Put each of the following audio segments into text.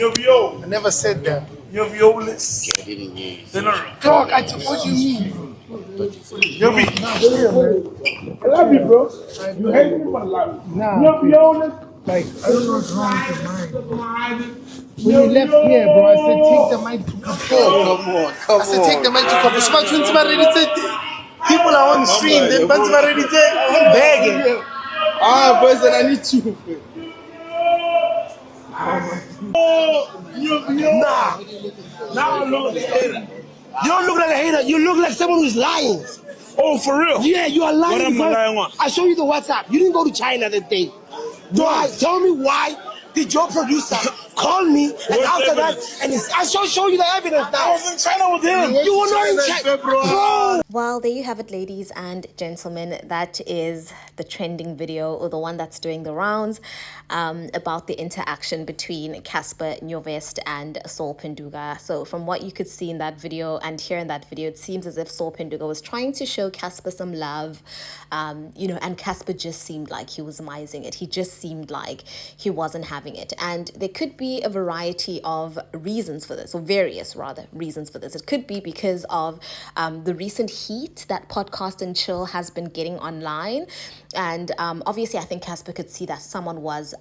I never said that. Dog, what do you mean? I love you, bro. You hate me, but I love you. Nah, like, I don't know what's wrong with your mind. When you left here, bro, I said take the mic to Cassper. Come I said take the on. mic to Cassper. Shema Twins already said people are on stream. Then Bantu already said I'm begging. Ah, boys, and I need to. Nah, now look like a hater. You don't look like a hater. You look like someone who's lying. Oh, for real? Yeah, you are lying. What am I lying on? I show you the WhatsApp. You didn't go to China that day. Tell me why did your producer call me and after that, and I show you the evidence now. I was in China with him. You were not in China, bro. Well, there you have it, ladies and gentlemen. That is the trending video, or the one that's doing the rounds, about the interaction between Cassper Nyovest and Sol Phenduka. So from what you could see in that video and hear in that video, it seems as if Sol Phenduka was trying to show Cassper some love, and Cassper just seemed like he was mising it. He just seemed like he wasn't having it. And there could be a variety of reasons for this, or various rather reasons for this. It could be because of the recent heat that Podcast and Chill has been getting online. And obviously, I think Cassper could see that someone was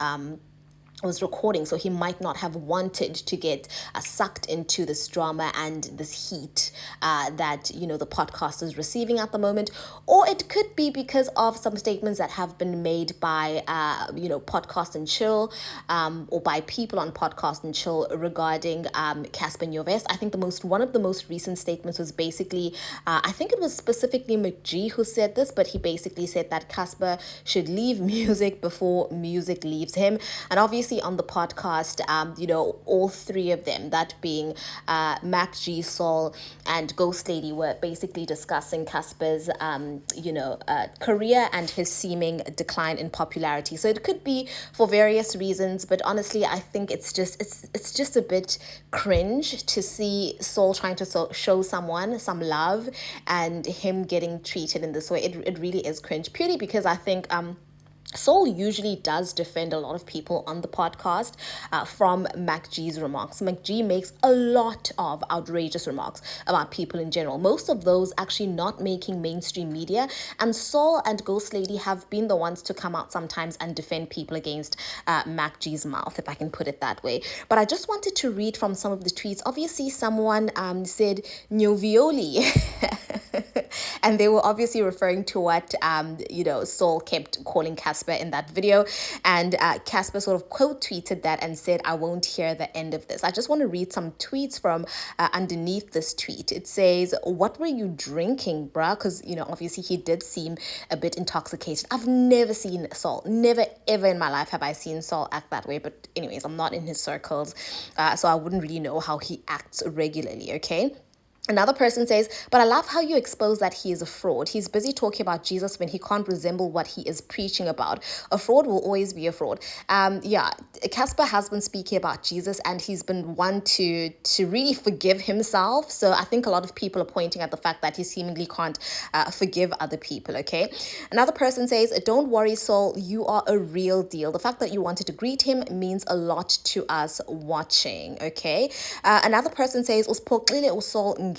recording, so he might not have wanted to get sucked into this drama and this heat that the podcast is receiving at the moment. Or it could be because of some statements that have been made by Podcast and Chill, or by people on Podcast and Chill regarding Cassper Nyovest. I think one of the most recent statements was basically, I think it was specifically McG who said this, but he basically said that Cassper should leave music before music leaves him. And obviously on the podcast, all three of them, that being Mac G, Sol, and Ghost Lady, were basically discussing Cassper's, career and his seeming decline in popularity. So it could be for various reasons, but honestly, I think it's just a bit cringe to see Sol trying to show someone some love and him getting treated in this way. It really is cringe, purely because I think Sol usually does defend a lot of people on the podcast from Mac G's remarks. Mac G makes a lot of outrageous remarks about people in general, most of those actually not making mainstream media. And Sol and Ghost Lady have been the ones to come out sometimes and defend people against Mac G's mouth, if I can put it that way. But I just wanted to read from some of the tweets. Obviously, someone said Novioli. And they were obviously referring to what, Sol kept calling Cassper in that video. And Cassper sort of quote tweeted that and said, "I won't hear the end of this." I just want to read some tweets from underneath this tweet. It says, "What were you drinking, bruh?" Because, obviously he did seem a bit intoxicated. I've never seen Sol. Never, ever in my life have I seen Sol act that way. But anyways, I'm not in his circles. So I wouldn't really know how he acts regularly, okay? Another person says, "But I love how you expose that he is a fraud. He's busy talking about Jesus when he can't resemble what he is preaching about. A fraud will always be a fraud." Cassper has been speaking about Jesus, and he's been one to really forgive himself. So I think a lot of people are pointing at the fact that he seemingly can't forgive other people, okay? Another person says, "Don't worry, Sol, you are a real deal. The fact that you wanted to greet him means a lot to us watching," okay? Another person says,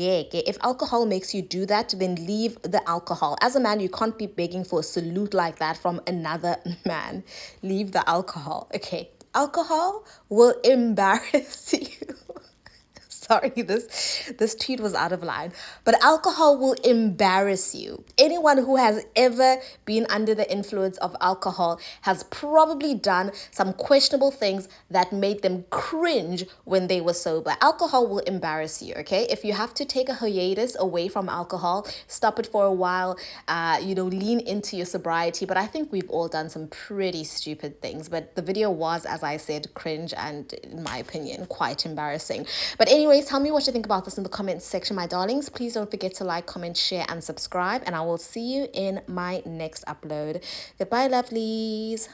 "If alcohol makes you do that, then leave the alcohol. As a man, you can't be begging for a salute like that from another man. Leave the alcohol." Okay, alcohol will embarrass you. Sorry, this tweet was out of line. But alcohol will embarrass you. Anyone who has ever been under the influence of alcohol has probably done some questionable things that made them cringe when they were sober. Alcohol will embarrass you, okay? If you have to take a hiatus away from alcohol, stop it for a while, lean into your sobriety. But I think we've all done some pretty stupid things. But the video was, as I said, cringe and, in my opinion, quite embarrassing. But anyways, tell me what you think about this in the comments section, my darlings. Please don't forget to like, comment, share, and subscribe. And I will see you in my next upload. Goodbye, lovelies.